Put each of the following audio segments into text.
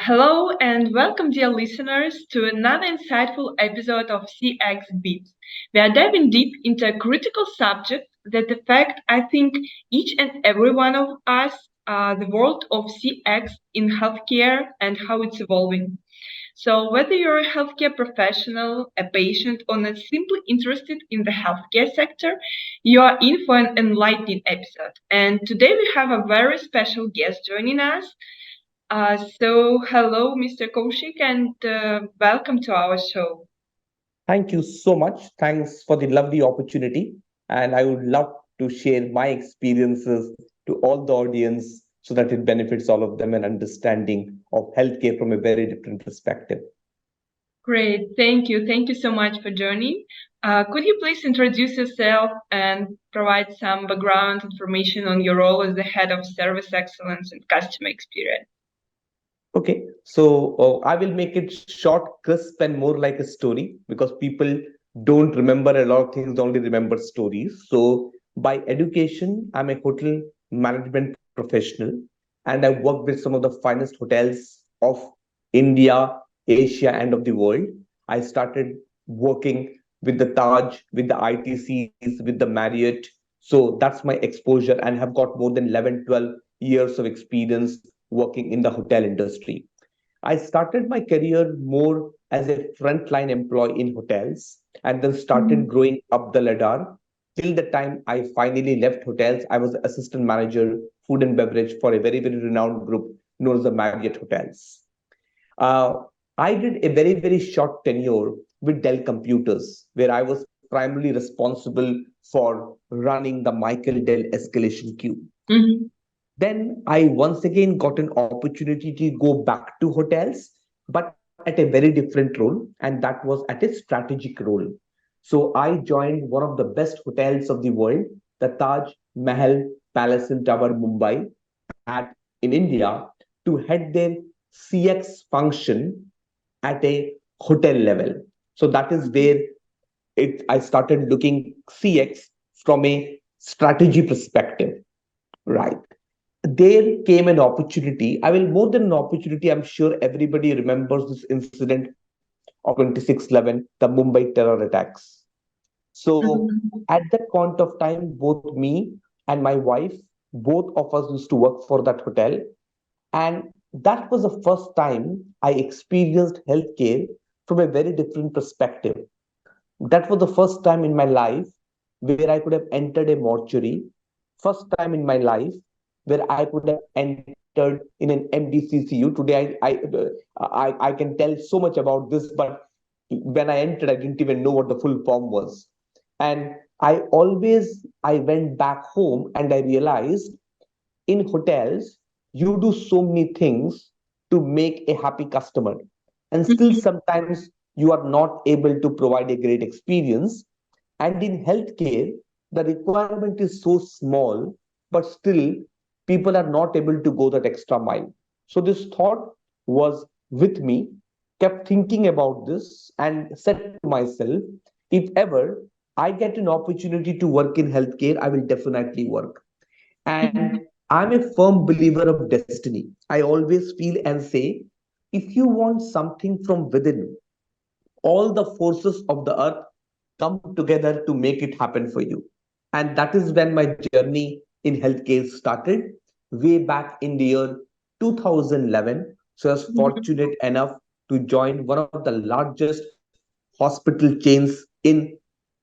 Hello and welcome, dear listeners, to another insightful episode of CX Beats. We are diving deep into a critical subject that affects, I think, each and every one of us, the world of CX in healthcare and how it's evolving. So, whether you're a healthcare professional, a patient, or not simply interested in the healthcare sector, you are in for an enlightening episode. And today we have a very special guest joining us. Hello, Mr. Kowshik, and welcome to our show. Thank you so much. Thanks for the lovely opportunity. And I would love to share my experiences to all the audience so that it benefits all of them and understanding of healthcare from a very different perspective. Great, thank you. Thank you so much for joining. Could you please introduce yourself and provide some background information on your role as the head of service excellence and customer experience? Okay, so I will make it short, crisp, and more like a story because people don't remember a lot of things, they only remember stories. So, by education, I'm a hotel management professional and I work with some of the finest hotels of India, Asia, and of the world. I started working with the Taj, with the ITCs, with the Marriott. So, that's my exposure and have got more than 11, 12 years of experience working in the hotel industry. I started my career more as a frontline employee in hotels and then started growing up the ladder till the time I finally left hotels. I was assistant manager, food and beverage for a very, very renowned group known as the Marriott Hotels. Uh, I did a very, very short tenure with Dell Computers, where I was primarily responsible for running the Michael Dell escalation queue. Mhm. Then I once again got an opportunity to go back to hotels, but at a very different role, and that was at a strategic role. So I joined one of the best hotels of the world, the Taj Mahal Palace in Tower, Mumbai, at in India, to head their CX function at a hotel level. So that is where I started looking CX from a strategy perspective, right? There came an opportunity. I will more than an opportunity. I'm sure everybody remembers this incident of 26/11, the Mumbai terror attacks. So Mhm. at that point of time, both me and my wife, both of us used to work for that hotel. And that was the first time I experienced healthcare from a very different perspective. That was the first time in my life where I could have entered a mortuary. First time in my life where I could have entered in an MDCCU. Today, I can tell so much about this, but when I entered, I didn't even know what the full form was. And I went back home and I realized in hotels, you do so many things to make a happy customer. And still, Mhm. sometimes you are not able to provide a great experience. And in healthcare, the requirement is so small, but still, people are not able to go that extra mile. So, this thought was with me, kept thinking about this, and said to myself, if ever I get an opportunity to work in healthcare, I will definitely work. And Mhm. I'm a firm believer of destiny. I always feel and say, if you want something from within, all the forces of the earth come together to make it happen for you. And that is when my journey in healthcare started way back in the year 2011. So I was Mhm. fortunate enough to join one of the largest hospital chains in,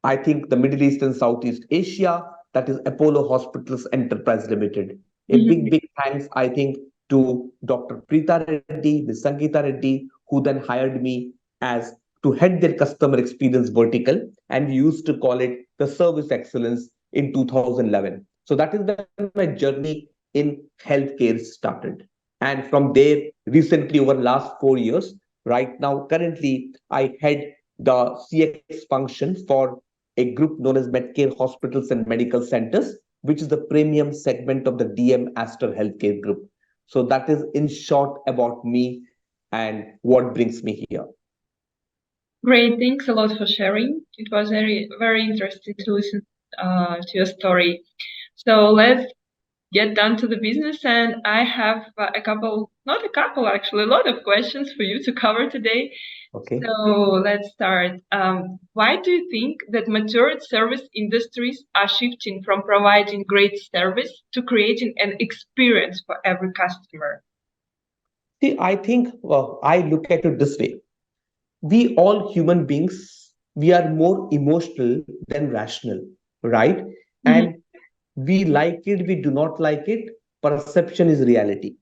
I think, the Middle East and Southeast Asia, that is Apollo Hospitals Enterprise Limited. A big, Mhm. big thanks, I think, to Dr. Preeta Reddy, Ms. Sangeeta Reddy, who then hired me as to head their customer experience vertical, and we used to call it the service excellence in 2011. So that is when my journey in healthcare started. And from there, recently over last 4 years, right now, currently, I head the CX function for a group known as Medcare Hospitals and Medical Centers, which is the premium segment of the DM Aster Healthcare Group. So that is in short about me and what brings me here. Great, thanks a lot for sharing. It was very, very interesting to listen to your story. So let's get down to the business. And I have a couple, not a couple, actually, a lot of questions for you to cover today. Okay. So let's start. Why do you think that mature service industries are shifting from providing great service to creating an experience for every customer? See, I think I look at it this way. We all human beings, we are more emotional than rational, right? Mm-hmm. And we like it, we do not like it. Perception is reality.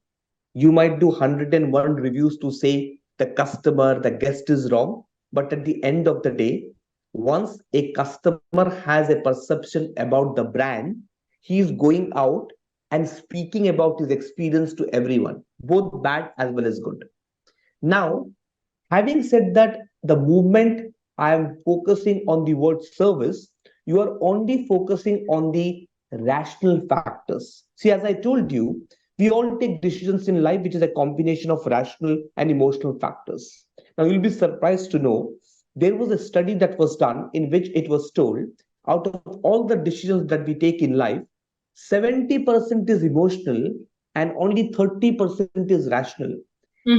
You might do 101 reviews to say the customer, the guest is wrong. But at the end of the day, once a customer has a perception about the brand, he is going out and speaking about his experience to everyone, both bad as well as good. Now, having said that, the movement I am focusing on the word service, you are only focusing on the rational factors. See, as I told you, we all take decisions in life which is a combination of rational and emotional factors. Now, you'll be surprised to know there was a study that was done in which it was told out of all the decisions that we take in life, 70% is emotional and only 30% is rational.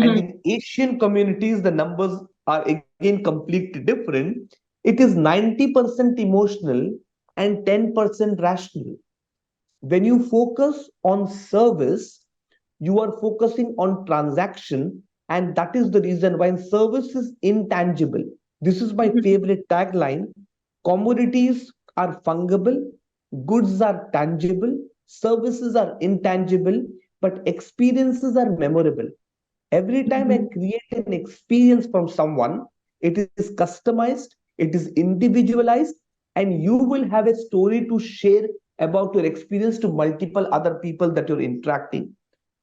And Mm-hmm. in Asian communities, the numbers are again completely different. It is 90% emotional and 10% rational. When you focus on service, you are focusing on transaction, and that is the reason why service is intangible. This is my Mm-hmm. favorite tagline. Commodities are fungible, goods are tangible, services are intangible, but experiences are memorable. Every time I Mm-hmm. create an experience from someone, it is customized, it is individualized, and you will have a story to share about your experience to multiple other people that you're interacting.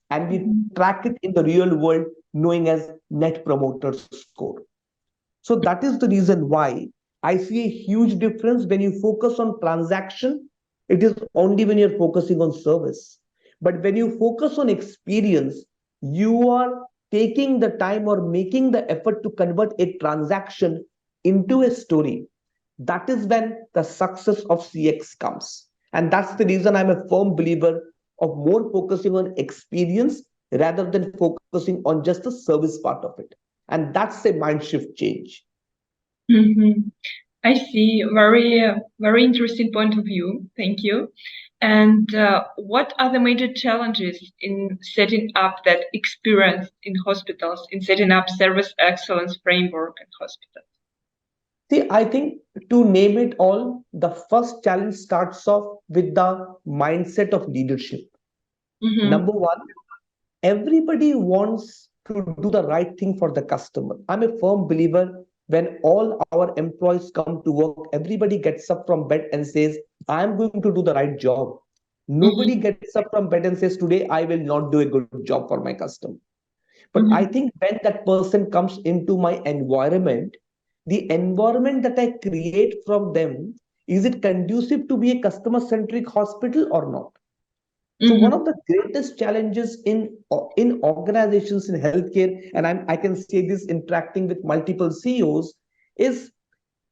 And we Mm-hmm. track it in the real world, knowing as net promoter score. So that is the reason why I see a huge difference when you focus on transaction. It is only when you're focusing on service. But when you focus on experience, you are taking the time or making the effort to convert a transaction into a story. That is when the success of CX comes. And that's the reason I'm a firm believer of more focusing on experience rather than focusing on just the service part of it. And that's a mind shift change. Mm-hmm. I see. Very interesting point of view. Thank you. And what are the major challenges in setting up that experience in hospitals, in setting up service excellence framework in hospitals? See, I think to name it all, the first challenge starts off with the mindset of leadership. Mm-hmm. Number one, everybody wants to do the right thing for the customer. I'm a firm believer when all our employees come to work, everybody gets up from bed and says, I'm going to do the right job. Nobody Mm-hmm. gets up from bed and says, today I will not do a good job for my customer. But I Mm-hmm. think when that person comes into my environment, the environment that I create from them, is it conducive to be a customer centric hospital or not? So one Mm-hmm. of the greatest challenges in organizations in healthcare, and I can say this interacting with multiple CEOs, is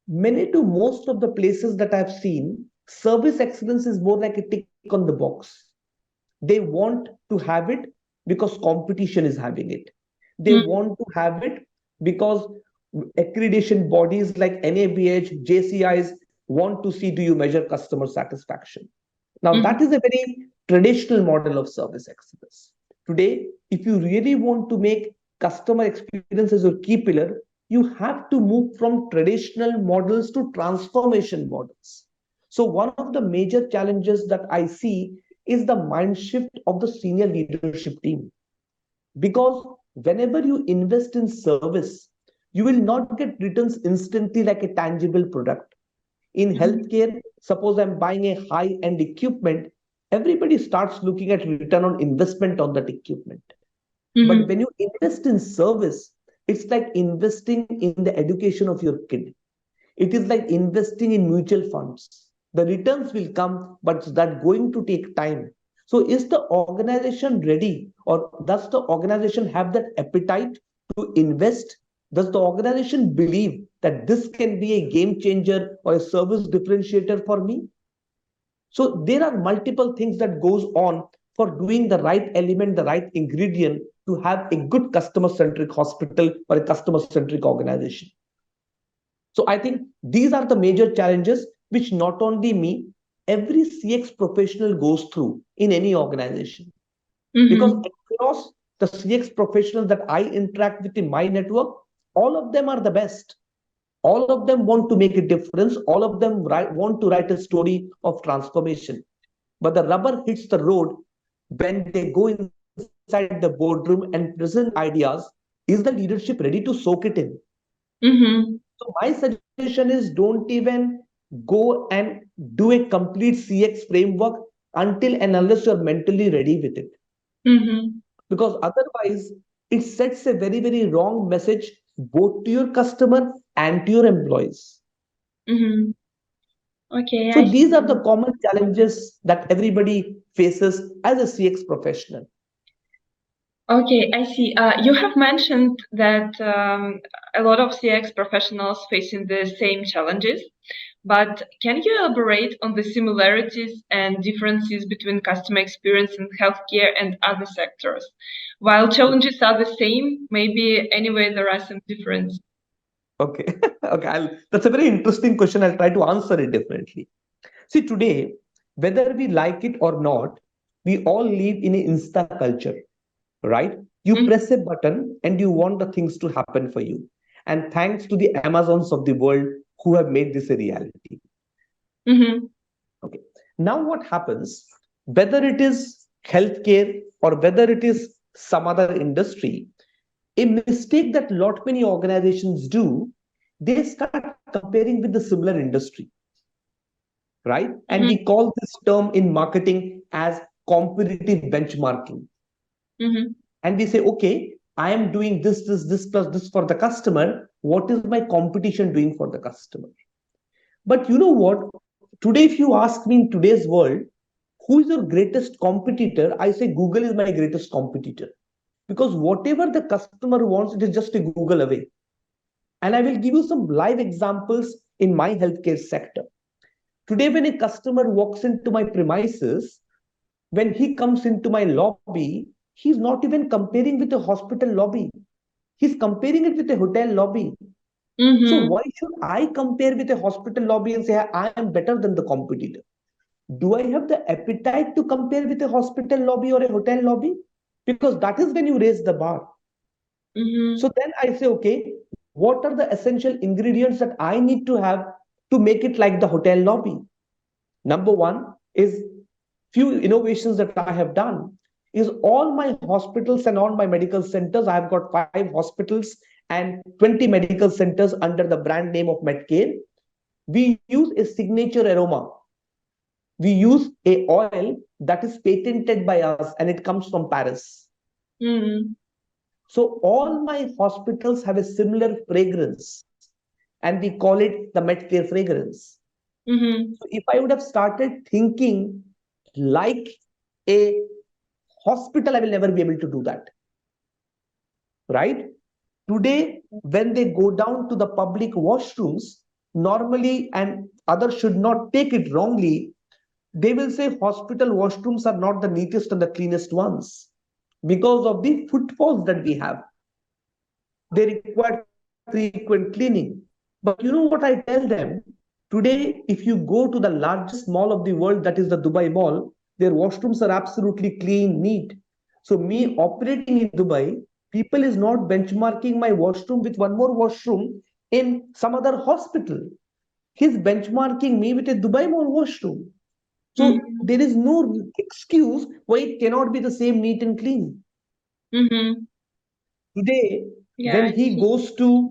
many to most of the places that I've seen, service excellence is more like a tick on the box. They want to have it because competition is having it. They want to have it because accreditation bodies like NABH, JCIs want to see, do you measure customer satisfaction? Now, that Mm-hmm. is a very traditional model of service excellence. Today, if you really want to make customer experience as your key pillar, you have to move from traditional models to transformation models. So, one of the major challenges that I see is the mind shift of the senior leadership team. Because whenever you invest in service, you will not get returns instantly like a tangible product. In healthcare, suppose I'm buying a high end equipment, everybody starts looking at return on investment on that equipment. But Mm-hmm. when you invest in service, it's like investing in the education of your kid. It is like investing in mutual funds. The returns will come, but that going to take time. So is the organization ready, or does the organization have that appetite to invest? Does the organization believe that this can be a game changer or a service differentiator for me? So there are multiple things that goes on for doing the right element, the right ingredient to have a good customer centric hospital or a customer centric organization. So I think these are the major challenges which not only me, every CX professional goes through in any organization. Because Mm-hmm. across the CX professionals that I interact with in my network, all of them are the best. All of them want to make a difference. All of them want to write a story of transformation. But the rubber hits the road when they go inside the boardroom and present ideas. Is the leadership ready to soak it in? Mm-hmm. So my suggestion is don't even go and do a complete CX framework until and unless you're mentally ready with it. Mm-hmm. Because otherwise, it sets a very, very wrong message both to your customer and to your employees. Mm-hmm. Okay, So I these are the see. common challenges that everybody faces as a CX professional. Okay, I see. You have mentioned that a lot of CX professionals facing the same challenges, but can you elaborate on the similarities and differences between customer experience in healthcare and other sectors? While challenges are the same, maybe anyway there are some differences. Okay, okay, that's a very interesting question. I'll try to answer it differently. See, today, whether we like it or not, we all live in an insta culture, right? You Mm-hmm. press a button and you want the things to happen for you. And thanks to the Amazons of the world who have made this a reality. Mm-hmm. Okay. Now, what happens, whether it is healthcare or whether it is some other industry, a mistake that lot many organizations do, they start comparing with the similar industry, right? And we call this term in marketing as competitive benchmarking. Mm-hmm. And we say, okay, I am doing this plus this for the customer. What is my competition doing for the customer? But you know what? Today, if you ask me in today's world, who is your greatest competitor? I say Google is my greatest competitor. Because whatever the customer wants, it is just a Google away. And I will give you some live examples in my healthcare sector. Today, when a customer walks into my premises, when he comes into my lobby, he's not even comparing with a hospital lobby. He's comparing it with a hotel lobby. So Mm-hmm. why should I compare with a hospital lobby and say I am better than the competitor? Do I have the appetite to compare with a hospital lobby or a hotel lobby? Because that is when you raise the bar. Mm-hmm. So then I say, okay, what are the essential ingredients that I need to have to make it like the hotel lobby? Number one is few innovations that I have done is all my hospitals and all my medical centers. I have got 5 hospitals and 20 medical centers under the brand name of Medcare. We use a signature aroma. We use a oil that is patented by us and it comes from Paris. Mm-hmm. So all my hospitals have a similar fragrance and we call it the Medcare fragrance. Mm-hmm. So if I would have started thinking like a hospital, I will never be able to do that, right? Today, when they go down to the public washrooms, normally, and others should not take it wrongly, they will say hospital washrooms are not the neatest and the cleanest ones because of the footfalls that we have. They require frequent cleaning. But you know what I tell them? Today, if you go to the largest mall of the world, that is the Dubai Mall, their washrooms are absolutely clean, neat. So, me operating in Dubai, people is not benchmarking my washroom with one more washroom in some other hospital. He's benchmarking me with a Dubai Mall washroom. So, Mm-hmm. there is no excuse why it cannot be the same neat and clean. Mm-hmm. Today, Yeah, when I he see. goes to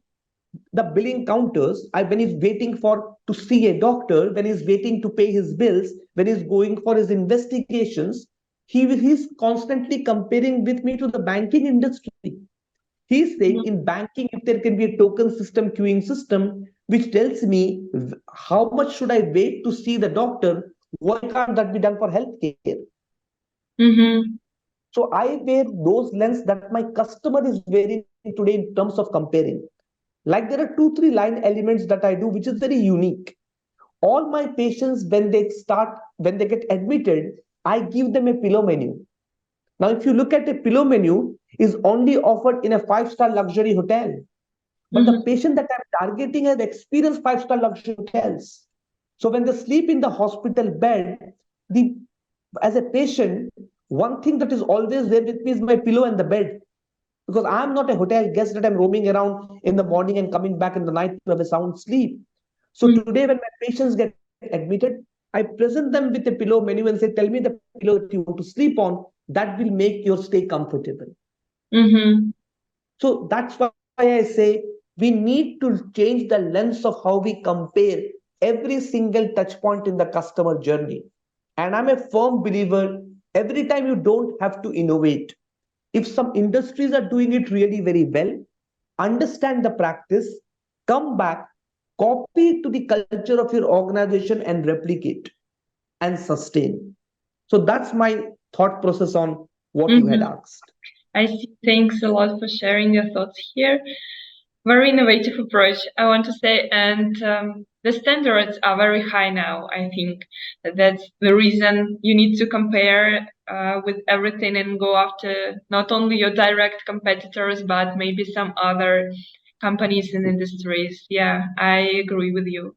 the billing counters, when he's waiting for to see a doctor, when he's waiting to pay his bills, when he's going for his investigations, he's constantly comparing with me to the banking industry. He's saying in banking, if there can be a token system, queuing system, which tells me how much should I wait to see the doctor, why can't that be done for healthcare? Mm-hmm. So I wear those lens that my customer is wearing today in terms of comparing. Like there are 2, 3 line elements that I do, which is very unique. All my patients, when they get admitted, I give them a pillow menu. Now, if you look at a pillow menu, is only offered in a five-star luxury hotel. But the Mm-hmm. patient that I'm targeting have experienced five-star luxury hotels. So when they sleep in the hospital bed, the as a patient, one thing that is always there with me is my pillow and the bed. Because I'm not a hotel guest that I'm roaming around in the morning and coming back in the night to have a sound sleep. So today, when my patients get admitted, I present them with a pillow menu and say, "Tell me the pillow that you want to sleep on. That will make your stay comfortable." Mm-hmm. So that's why I say we need to change the lens of how we compare every single touch point in the customer journey. And I'm a firm believer every time you don't have to innovate. If some industries are doing it really very well, understand the practice, come back, copy it to the culture of your organization and replicate and sustain. So that's my thought process on what you had Mm-hmm. asked. I see. Thanks a lot for sharing your thoughts here. Very innovative approach, I want to say, and the standards are very high now. I think that's the reason you need to compare with everything and go after not only your direct competitors, but maybe some other companies and industries. Yeah, I agree with you.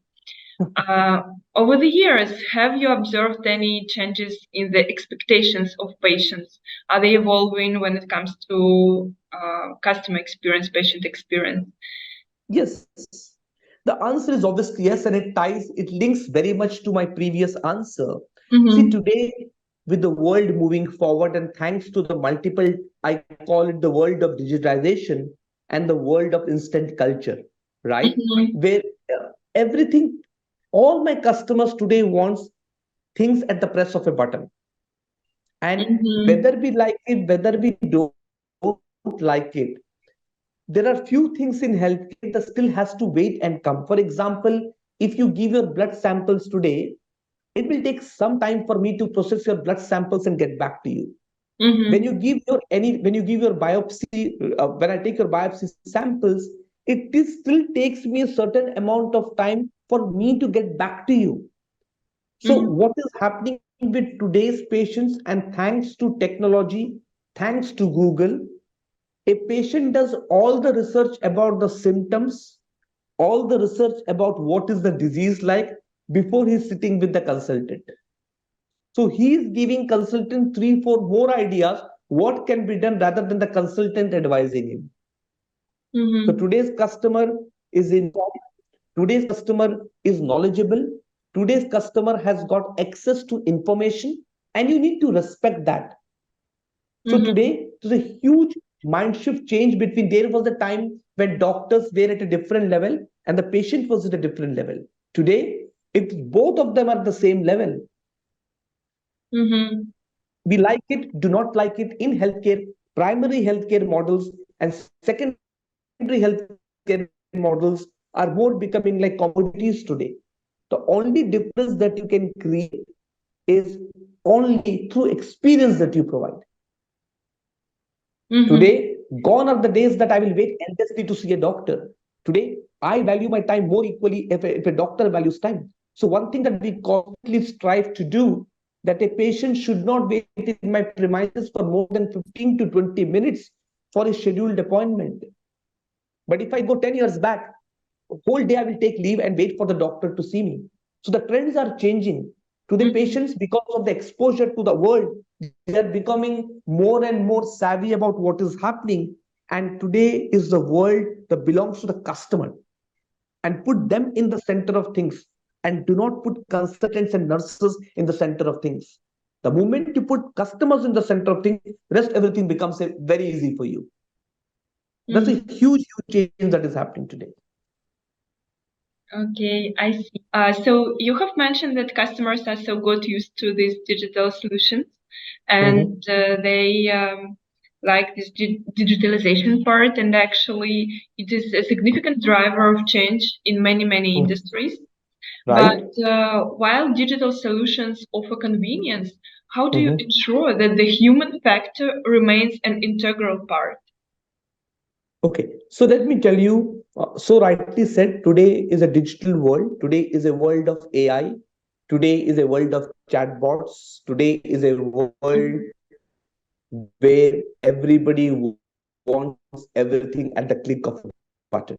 Uh, Over the years, have you observed any changes in the expectations of patients? Are they evolving when it comes to customer experience, patient experience? Yes, the answer is obviously yes, and it links very much to my previous answer. See, Mm-hmm. today, with the world moving forward, and thanks to the multiple, I call it the world of digitization and the world of instant culture, right? Mm-hmm. Where everything, all my customers today wants things at the press of a button. And Mm-hmm. whether we like it, whether we don't like it, there are few things in healthcare that still has to wait and come. For example, if you give your blood samples today, it will take some time for me to process your blood samples and get back to you. When you Mm-hmm. give your any when you give your biopsy, when I take your biopsy samples, still takes me a certain amount of time for me to get back to you. So Mm-hmm. what is happening with today's patients, and thanks to technology, thanks to Google, a patient does all the research about the symptoms, all the research about what is the disease like before he's sitting with the consultant. So he is giving consultant three, four more ideas what can be done rather than the consultant advising him. So Mm-hmm. today's customer is informed, today's customer is knowledgeable, today's customer has got access to information, and you need to respect that. So Mm-hmm. today, there's a huge mind shift change between there was a time when doctors were at a different level and the patient was at a different level. Today, if both of them are at the same level, Mm-hmm. we like it, do not like it in healthcare, primary healthcare models and secondary healthcare models are more becoming like commodities today. The only difference that you can create is only through experience that you provide. Today, Mm-hmm. gone are the days that I will wait endlessly to see a doctor. Today, I value my time more equally if a doctor values time. So, one thing that we constantly strive to do that a patient should not wait in my premises for more than 15 to 20 minutes for a scheduled appointment. But if I go 10 years back, whole day I will take leave and wait for the doctor to see me. So the trends are changing. To the Mm-hmm. patients, because of the exposure to the world, they are becoming more and more savvy about what is happening. And today is the world that belongs to the customer, and put them in the center of things, and do not put consultants and nurses in the center of things. The moment you put customers in the center of things, rest everything becomes very easy for you. That's a Mm-hmm. huge change that is happening today. Okay, I see. So you have mentioned that customers are so good used to these digital solutions, and Mhm. they like this digitalization part, and actually it is a significant driver of change in many Mhm. industries. But Right? while digital solutions offer convenience, how do you Mhm. ensure that the human factor remains an integral part? Okay, so let me tell you, so rightly said, today is a digital world. Today is a world of AI. Today is a world of chatbots. Today is a world where everybody wants everything at the click of a button.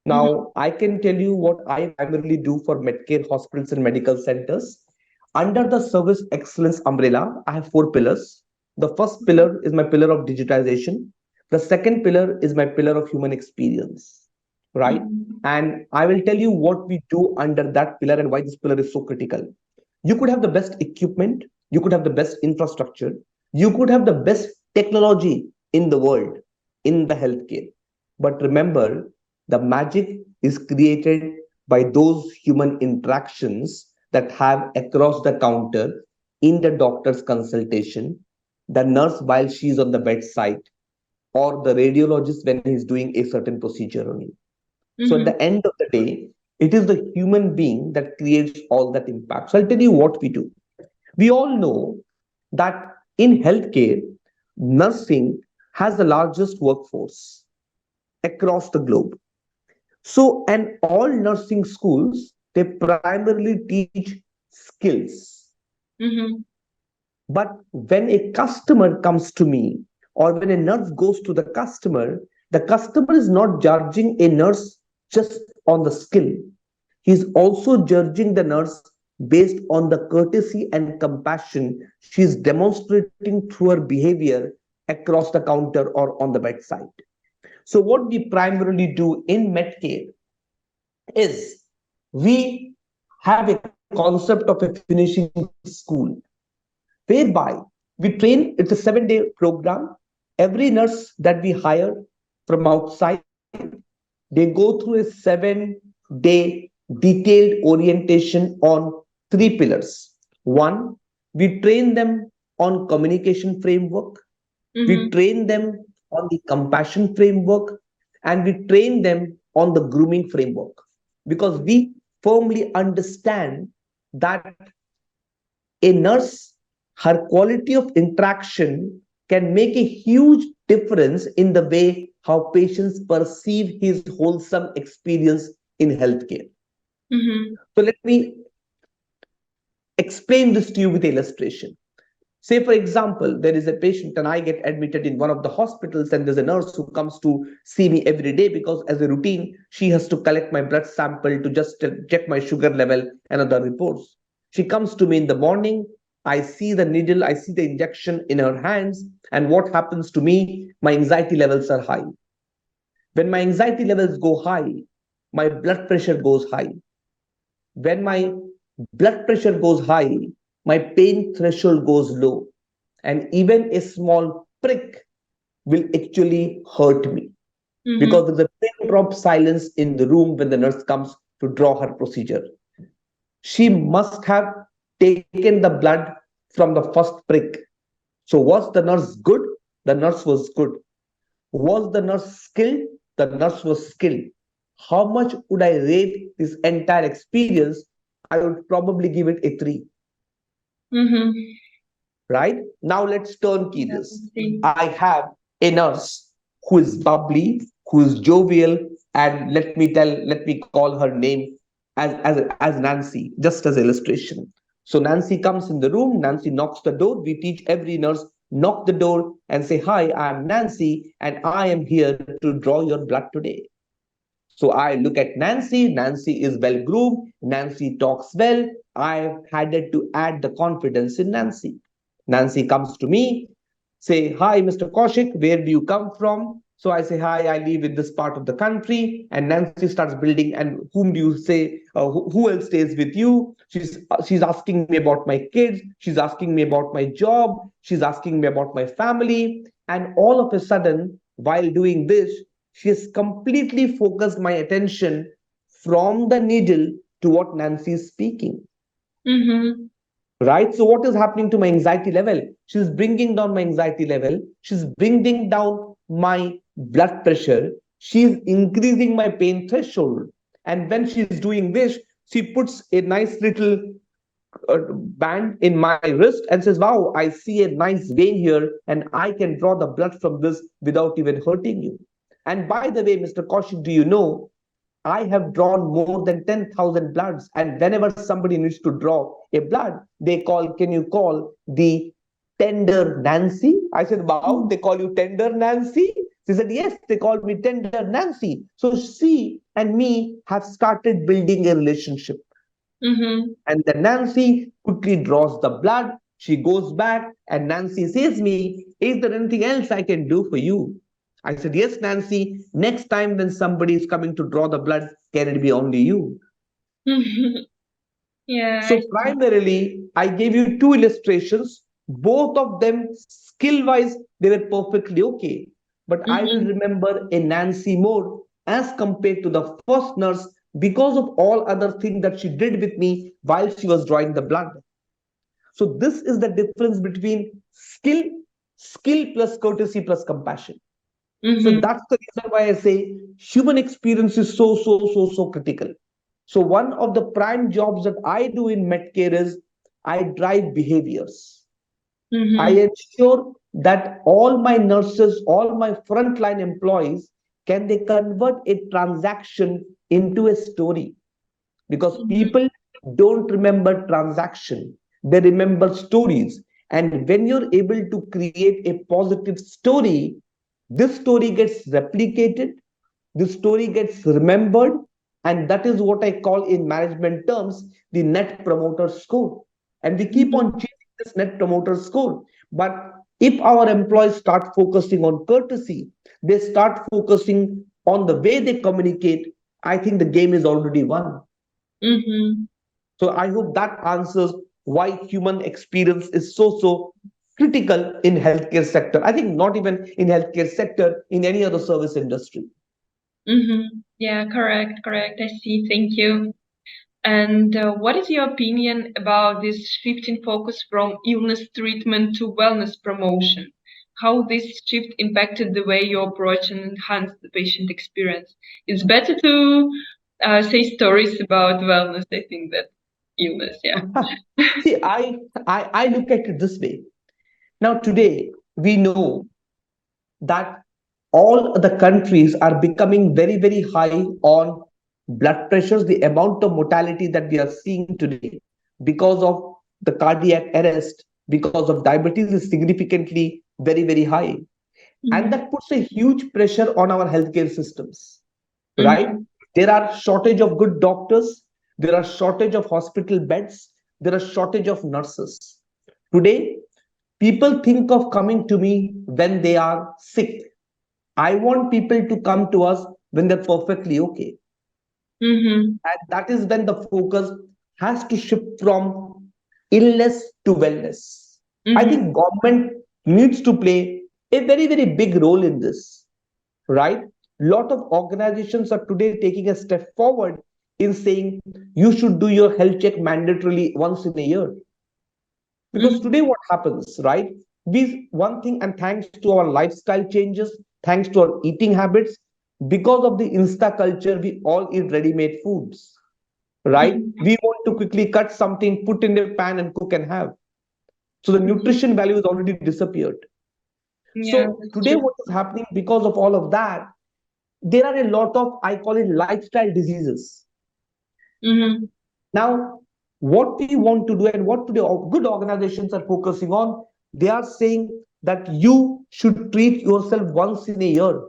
Now, I can tell you Mm-hmm. what I primarily do for Medcare hospitals and medical centers. Under the service excellence umbrella, I have four pillars. The first pillar is my pillar of digitization. The second pillar is my pillar of human experience, right? Mm-hmm. And I will tell you what we do under that pillar and why this pillar is so critical. You could have the best equipment, you could have the best infrastructure, you could have the best technology in the world in the healthcare. But remember, the magic is created by those human interactions that have across the counter in the doctor's consultation, the nurse while she's on the bedside, or the radiologist when he's doing a certain procedure on you. So at Mm-hmm. the end of the day, it is the human being that creates all that impact. So I'll tell you what we do. We all know that in healthcare, nursing has the largest workforce across the globe. So, and all nursing schools, they primarily teach skills. Mm-hmm. But when a customer comes to me, or when a nurse goes to the customer is not judging a nurse just on the skill. He's also judging the nurse based on the courtesy and compassion she's demonstrating through her behavior across the counter or on the bedside. So, what we primarily do in Medcare is we have a concept of a finishing school whereby we train, it's a 7-day program. Every nurse that we hire from outside, they go through a 7-day detailed orientation on three pillars. One, we train them on communication framework, we Mm-hmm. train them on the compassion framework, and we train them on the grooming framework, because we firmly understand that a nurse, her quality of interaction can make a huge difference in the way how patients perceive his wholesome experience in healthcare. Mm-hmm. So let me explain this to you with illustration. Say, for example, there is a patient and I get admitted in one of the hospitals, and there's a nurse who comes to see me every day because, as a routine, she has to collect my blood sample to just check my sugar level and other reports. She comes to me in the morning. I see the needle, I see the injection in her hands, and what happens to me? My anxiety levels are high. When my anxiety levels go high, my blood pressure goes high. When my blood pressure goes high, my pain threshold goes low, and even a small prick will actually hurt me Mm-hmm. because there's a pin drop silence in the room when the nurse comes to draw her procedure. She must have taken the blood from the first prick. So, was the nurse good? The nurse was good. Was the nurse skilled? The nurse was skilled. How much would I rate this entire experience? I would probably give it a 3. Mm-hmm. Right? Now let's turnkey Yeah, this. I see. I have a nurse who is bubbly, who is jovial, and let me call her name as Nancy, just as illustration. So Nancy comes in the room, Nancy knocks the door. We teach every nurse knock the door and say, "Hi, I'm Nancy, and I am here to draw your blood today." So I look at Nancy. Nancy is well groomed. Nancy talks well. I had to add the confidence in Nancy. Nancy comes to me, say, "Hi, Mr. Kowshik, where do you come from?" So I say, "Hi, I live in this part of the country." And Nancy starts building. And whom do you say? Who else stays with you? She's asking me about my kids. She's asking me about my job. She's asking me about my family. And all of a sudden, while doing this, she has completely focused my attention from the needle to what Nancy is speaking. Mm-hmm. Right? So, what is happening to my anxiety level? She's bringing down my anxiety level. She's bringing down my blood pressure. She's increasing my pain threshold. And when she's doing this, she puts a nice little band in my wrist and says, "Wow, I see a nice vein here, and I can draw the blood from this without even hurting you." And by the way, Mr. Kaushik, do you know I have drawn more than 10,000 bloods. And whenever somebody needs to draw a blood, they call, "Can you call the Tender Nancy. I said, wow, they call you Tender Nancy? She said, yes, they call me Tender Nancy. So she and me have started building a relationship. Mm-hmm. And then Nancy quickly draws the blood. She goes back, and Nancy says me, is there anything else I can do for you? I said, yes, Nancy. Next time when somebody is coming to draw the blood, can it be only you? Yeah, I So see. primarily, I gave you two illustrations. Both of them, skill-wise, they were perfectly okay. But I will Mm-hmm. remember a Nancy more as compared to the first nurse because of all other things that she did with me while she was drawing the blood. So this is the difference between skill plus courtesy plus compassion. So Mm-hmm. that's the reason why I say human experience is so critical. So one of the prime jobs that I do in Medcare is I drive behaviors. I Mm-hmm. ensure that all my nurses, all my frontline employees, can they convert a transaction into a story? Because Mm-hmm. people don't remember transaction, they remember stories. And when you're able to create a positive story, this story gets replicated, this story gets remembered, and that is what I call in management terms the net promoter score. And we keep on Mm-hmm. chasing this net promoter score. But if our employees start focusing on courtesy, they start focusing on the way they communicate, I think the game is already won. Mm-hmm. So I hope that answers why human experience is so critical in healthcare sector. I think not even in healthcare sector, in any other service industry. Mm-hmm. Yeah, correct, correct. I see. Thank you. And what is your opinion about this shift in focus from illness treatment to wellness promotion? How this shift impacted the way you approach and enhance the patient experience? It's better to say stories about wellness, I think, that illness. Yeah. See, I look at it this way. Now today we know that all the countries are becoming very high on blood pressures. The amount of mortality that we are seeing today because of the cardiac arrest, because of diabetes is significantly very high. And Mm-hmm. that puts a huge pressure on our healthcare systems, right? Mm-hmm. There are shortage of good doctors, there are shortage of hospital beds, there are shortage of nurses. Today, people think of coming to me when they are sick. I want people to come to us when they're perfectly okay. Mm-hmm. And that is when the focus has to shift from illness to wellness. I Mm-hmm. think government needs to play a very big role in this, right? Lot of organizations are today taking a step forward in saying you should do your health check mandatorily once in a year. Because Mm-hmm. today what happens, right? We one thing, and thanks to our lifestyle changes, thanks to our eating habits, because of the insta culture, we all eat ready-made foods, right? Mm-hmm. We want to quickly cut something, put in a pan and cook and have. So the Mm-hmm. nutrition value has already disappeared. Yeah, So that's today true. what is happening because of all of that, there are a lot of, I call it lifestyle diseases. Mm-hmm. Now, what we want to do and what today good organizations are focusing on, they are saying that you should treat yourself once in a year.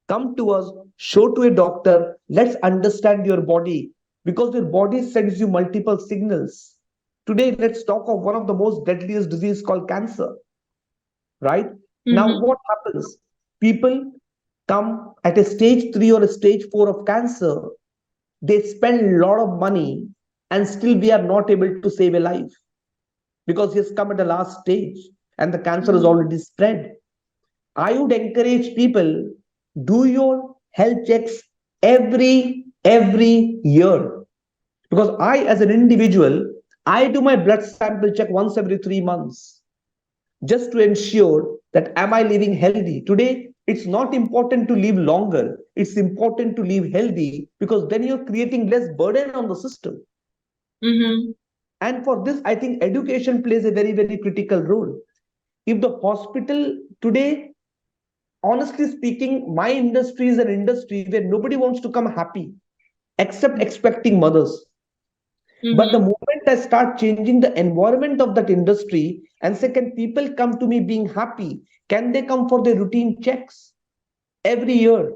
Come to us, show to a doctor, let's understand your body because your body sends you multiple signals. Today, let's talk of one of the most deadliest disease called cancer, right? Now, Mm-hmm. what happens? People come at a stage 3 or a stage 4 of cancer, they spend a lot of money and still we are not able to save a life because he has come at the last stage and the cancer is Mm-hmm. already spread. I would encourage people, do your health checks every year, because I as an individual, I do my blood sample check once every 3 months just to ensure that am I living healthy today. It's not important to live longer, it's important to live healthy because then you're creating less burden on the system. Mm-hmm. And for this, I think education plays a very critical role. If the hospital today, honestly speaking, my industry is an industry where nobody wants to come happy except expecting mothers. But the Mm-hmm. moment I start changing the environment of that industry, And second, people come to me being happy. Can they come for their routine checks every year?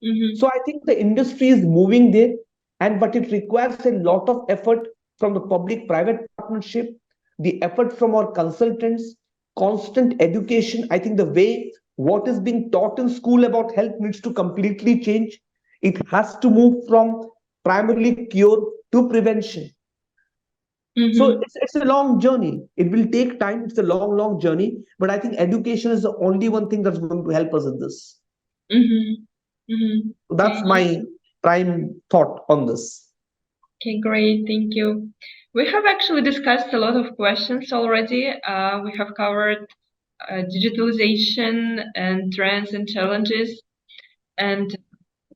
Mm-hmm. So I think the industry is moving there, and but it requires a lot of effort from the public-private partnership, the effort from our consultants, constant education. I think the way what is being taught in school about health needs to completely change. It has to move from primarily cure to prevention. So Mm-hmm. it's a long journey. It will take time. It's a long journey. But I think education is the only one thing that's going to help us in this. Mm-hmm. Mm-hmm. So Okay. that's my prime thought on this. Okay, great. Thank you. We have actually discussed a lot of questions already. We have covered digitalization and trends and challenges. And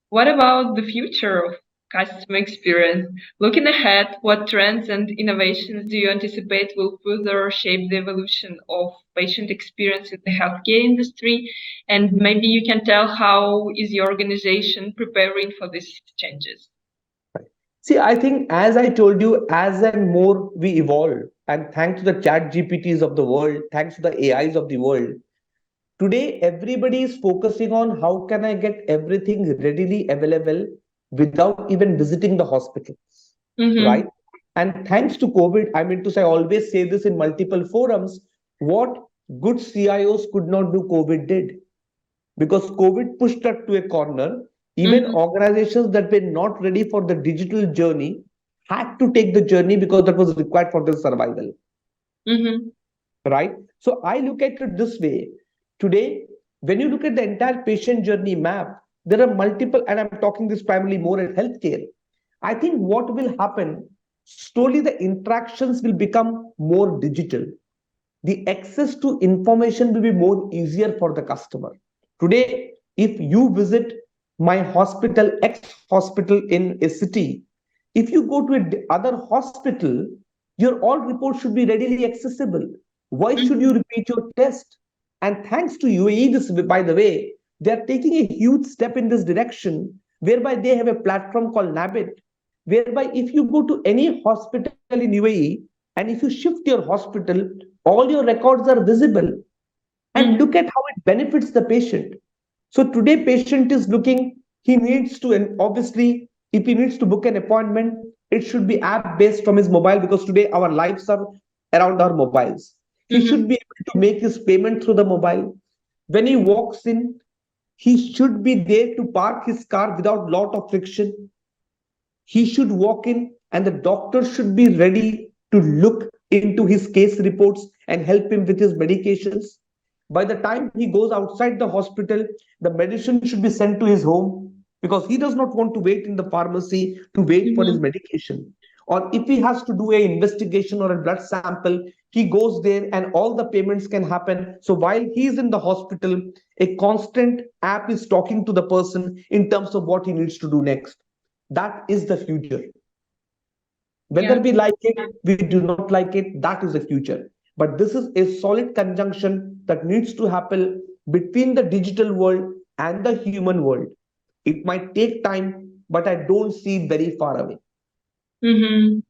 what about the future of customer experience? Looking ahead, what trends and innovations do you anticipate will further shape the evolution of patient experience in the healthcare industry? And maybe you can tell how is your organization preparing for these changes? See, I think as I told you, as and more we evolve, and thanks to the chat GPTs of the world, thanks to the AIs of the world, today everybody is focusing on how can I get everything readily available without even visiting the hospitals, right? Mm-hmm. And thanks to COVID, I mean to say, I always say this in multiple forums, what good CIOs could not do, COVID did. Because COVID pushed us to a corner. Even Mm-hmm. organizations that were not ready for the digital journey had to take the journey because that was required for their survival, Mm-hmm. right? So I look at it this way. Today, when you look at the entire patient journey map, there are multiple, and I'm talking this primarily more in healthcare. I think what will happen, slowly the interactions will become more digital. The access to information will be more easier for the customer. Today, if you visit my hospital, X hospital in a city, if you go to other hospital, your all reports should be readily accessible. Why should you Mm-hmm. repeat your test? And thanks to UAE, this, by the way, they are taking a huge step in this direction, whereby they have a platform called Nabit, whereby if you go to any hospital in UAE and if you shift your hospital, all your records are visible, and Mm-hmm. look at how it benefits the patient. So today patient is looking, he needs to, and obviously if he needs to book an appointment, it should be app based from his mobile, because today our lives are around our mobiles. He Mm-hmm. should be able to make his payment through the mobile. When he walks in, he should be there to park his car without lot of friction. He should walk in and the doctor should be ready to look into his case reports and help him with his medications. By the time he goes outside the hospital, the medicine should be sent to his home, because he does not want to wait in the pharmacy to wait for his Mm-hmm. medication. Or if he has to do a investigation or a blood sample, he goes there and all the payments can happen. So while he is in the hospital, a constant app is talking to the person in terms of what he needs to do next. That is the future. Yeah. Whether we like it, we do not like it, that is the future. But this is a solid conjunction that needs to happen between the digital world and the human world. It might take time, but I don't see it very far away. Mm-hmm.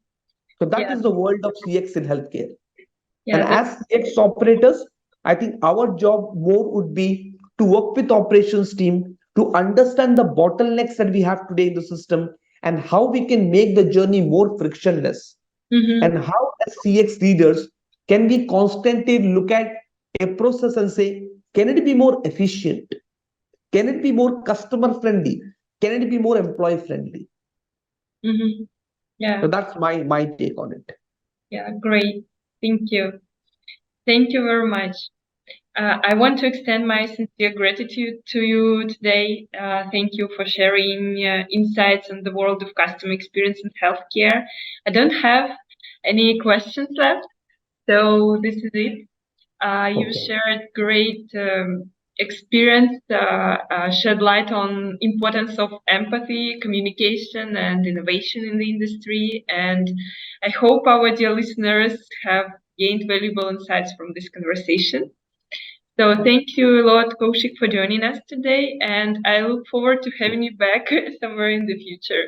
So that Yeah. is the world of CX in healthcare. And Yeah. That. as CX operators, I think our job more would be to work with operations team to understand the bottlenecks that we have today in the system, and how we can make the journey more frictionless, Mm-hmm. and how as CX leaders can we constantly look at a process and say, can it be more efficient? Can it be more customer friendly? Can it be more employee friendly? Mm-hmm. So Yeah. that's my take on it. Yeah. Great. Thank you. Thank you very much. I want to extend my sincere gratitude to you today. Thank you for sharing insights on the world of customer experience in healthcare. I don't have any questions left, so this is it. You Okay. shared great experience, shed light on importance of empathy, communication, and innovation in the industry. And I hope our dear listeners have gained valuable insights from this conversation. So thank you a lot, Kowshik, for joining us today, and I look forward to having you back somewhere in the future.